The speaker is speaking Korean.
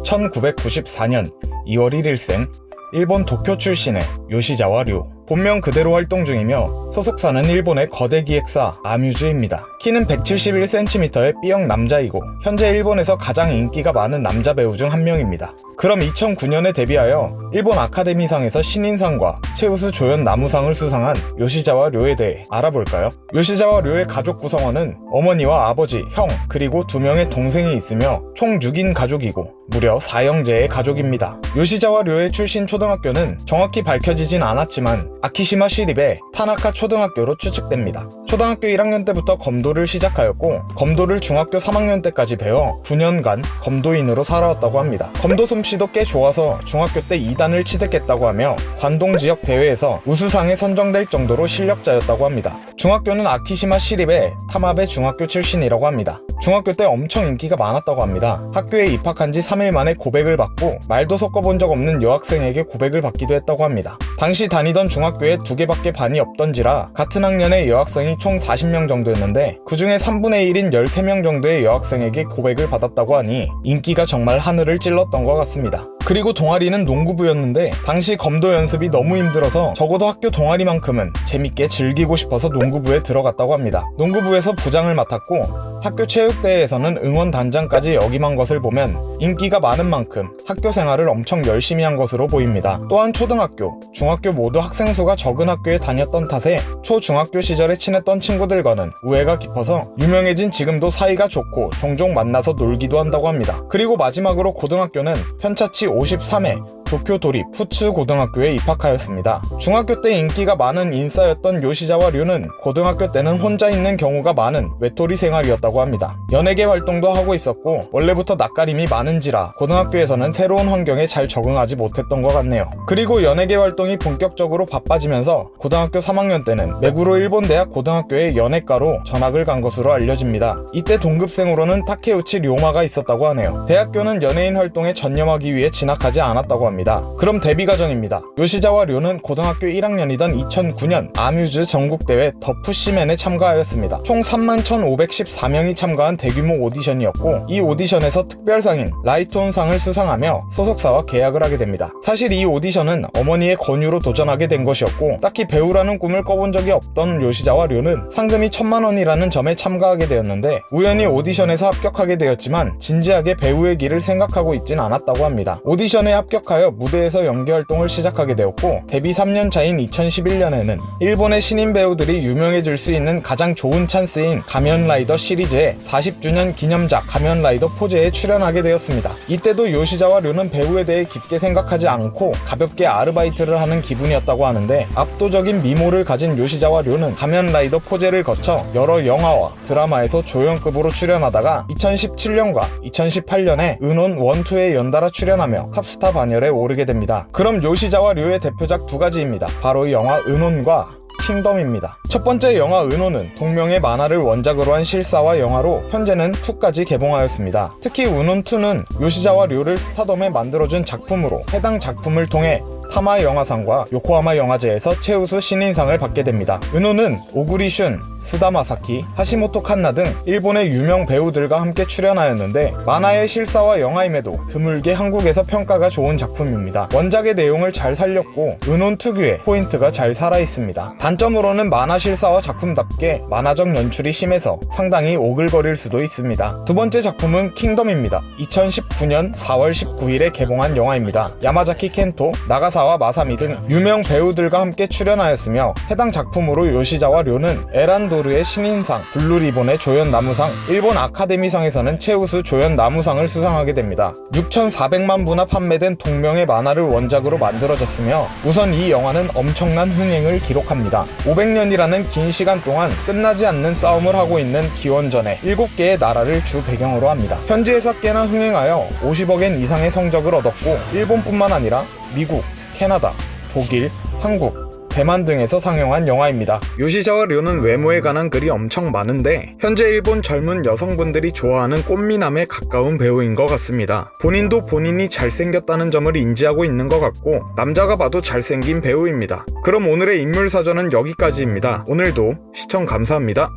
1994년 2월 1일생 일본 도쿄 출신의 요시자와 료. 본명 그대로 활동 중이며 소속사는 일본의 거대 기획사 아뮤즈입니다. 키는 171cm의 B형 남자이고 현재 일본에서 가장 인기가 많은 남자 배우 중 한 명입니다. 그럼 2009년에 데뷔하여 일본 아카데미상에서 신인상과 최우수 조연 나무상을 수상한 요시자와 료에 대해 알아볼까요? 요시자와 료의 가족 구성원은 어머니와 아버지, 형, 그리고 2명의 동생이 있으며 총 6인 가족이고 무려 4형제의 가족입니다. 요시자와 료의 출신 초등학교는 정확히 밝혀지진 않았지만 아키시마 시립의 타나카 초등학교로 추측됩니다. 초등학교 1학년 때부터 검도를 시작하였고 검도를 중학교 3학년 때까지 배워 9년간 검도인으로 살아왔다고 합니다. 검도 솜씨도 꽤 좋아서 중학교 때 2단을 취득했다고 하며 관동 지역 대회에서 우수상에 선정될 정도로 실력자였다고 합니다. 중학교는 아키시마 시립의 타마베 중학교 출신이라고 합니다. 중학교 때 엄청 인기가 많았다고 합니다. 학교에 입학한 지 3일 만에 고백을 받고 말도 섞어본 적 없는 여학생에게 고백을 받기도 했다고 합니다. 당시 다니던 중학교에 2개밖에 반이 없던지라 같은 학년의 여학생이 총 40명 정도였는데 그 중에 3분의 1인 13명 정도의 여학생에게 고백을 받았다고 하니 인기가 정말 하늘을 찔렀던 것 같습니다. 그리고 동아리는 농구부였는데 당시 검도 연습이 너무 힘들어서 적어도 학교 동아리만큼은 재밌게 즐기고 싶어서 농구부에 들어갔다고 합니다. 농구부에서 부장을 맡았고 학교 체육대회에서는 응원단장까지 역임한 것을 보면 인기가 많은 만큼 학교 생활을 엄청 열심히 한 것으로 보입니다. 또한 초등학교, 중학교 모두 학생 수가 적은 학교에 다녔던 탓에 초중학교 시절에 친했던 친구들과는 우애가 깊어서 유명해진 지금도 사이가 좋고 종종 만나서 놀기도 한다고 합니다. 그리고 마지막으로 고등학교는 편차치 53회 도쿄 도립 후츠 고등학교에 입학하였습니다. 중학교 때 인기가 많은 인싸였던 요시자와 료는 고등학교 때는 혼자 있는 경우가 많은 외톨이 생활이었다고 합니다. 연예계 활동도 하고 있었고 원래부터 낯가림이 많은지라 고등학교에서는 새로운 환경에 잘 적응하지 못했던 것 같네요. 그리고 연예계 활동이 본격적으로 바빠지면서 고등학교 3학년 때는 메구로 일본대학 고등학교의 연예과로 전학을 간 것으로 알려집니다. 이때 동급생으로는 타케우치 료마가 있었다고 하네요. 대학교는 연예인 활동에 전념하기 위해 진학하지 않았다고 합니다. 그럼 데뷔 과정입니다. 요시자와 료는 고등학교 1학년이던 2009년 아뮤즈 전국대회 더 푸시맨에 참가하였습니다. 총 31,514명이 참가한 대규모 오디션이었고 이 오디션에서 특별상인 라이트온상을 수상하며 소속사와 계약을 하게 됩니다. 사실 이 오디션은 어머니의 권유로 도전하게 된 것이었고 딱히 배우라는 꿈을 꿔본 적이 없던 요시자와 료는 상금이 1,000만원이라는 점에 참가하게 되었는데 우연히 오디션에서 합격하게 되었지만 진지하게 배우의 길을 생각하고 있진 않았다고 합니다. 오디션에 합격하여 무대에서 연기 활동을 시작하게 되었고 데뷔 3년 차인 2011년에는 일본의 신인 배우들이 유명해질 수 있는 가장 좋은 찬스인 가면라이더 시리즈의 40주년 기념작 가면라이더 포제에 출연하게 되었습니다. 이때도 요시자와 료는 배우에 대해 깊게 생각하지 않고 가볍게 아르바이트를 하는 기분이었다고 하는데 압도적인 미모를 가진 요시자와 료는 가면라이더 포제를 거쳐 여러 영화와 드라마에서 조연급으로 출연하다가 2017년과 2018년에 은혼 1, 2에 연달아 출연하며 탑스타 반열에 오르게 됩니다. 그럼 요시자와 료의 대표작 두 가지입니다. 바로 영화 은혼과 킹덤입니다. 첫 번째 영화 은혼은 동명의 만화를 원작으로 한 실사화 영화로 현재는 2까지 개봉하였습니다. 특히 은혼2는 요시자와 료를 스타덤에 만들어준 작품으로 해당 작품을 통해 타마 영화상과 요코하마 영화제에서 최우수 신인상을 받게 됩니다. 은호는 오구리 슌, 스다 마사키, 하시모토 칸나 등 일본의 유명 배우들과 함께 출연하였는데 만화의 실사와 영화임에도 드물게 한국에서 평가가 좋은 작품입니다. 원작의 내용을 잘 살렸고 은혼 특유의 포인트가 잘 살아있습니다. 단점으로는 만화 실사와 작품답게 만화적 연출이 심해서 상당히 오글거릴 수도 있습니다. 두 번째 작품은 킹덤입니다. 2019년 4월 19일에 개봉한 영화입니다. 야마자키 켄토, 나가사와 마사미 등 유명 배우들과 함께 출연하였으며 해당 작품으로 요시자와 료는 에란도르의 신인상, 블루리본의 조연 나무상, 일본 아카데미상에서는 최우수 조연 나무상을 수상하게 됩니다. 6,400만 부나 판매된 동명의 만화를 원작으로 만들어졌으며 우선 이 영화는 엄청난 흥행을 기록합니다. 500년이라는 긴 시간 동안 끝나지 않는 싸움을 하고 있는 기원전의 7개의 나라를 주 배경으로 합니다. 현지에서 꽤나 흥행하여 50억엔 이상의 성적을 얻었고 일본뿐만 아니라 미국, 캐나다, 독일, 한국, 대만 등에서 상영한 영화입니다. 요시자와 료는 외모에 관한 글이 엄청 많은데 현재 일본 젊은 여성분들이 좋아하는 꽃미남에 가까운 배우인 것 같습니다. 본인도 본인이 잘생겼다는 점을 인지하고 있는 것 같고 남자가 봐도 잘생긴 배우입니다. 그럼 오늘의 인물사전은 여기까지입니다. 오늘도 시청 감사합니다.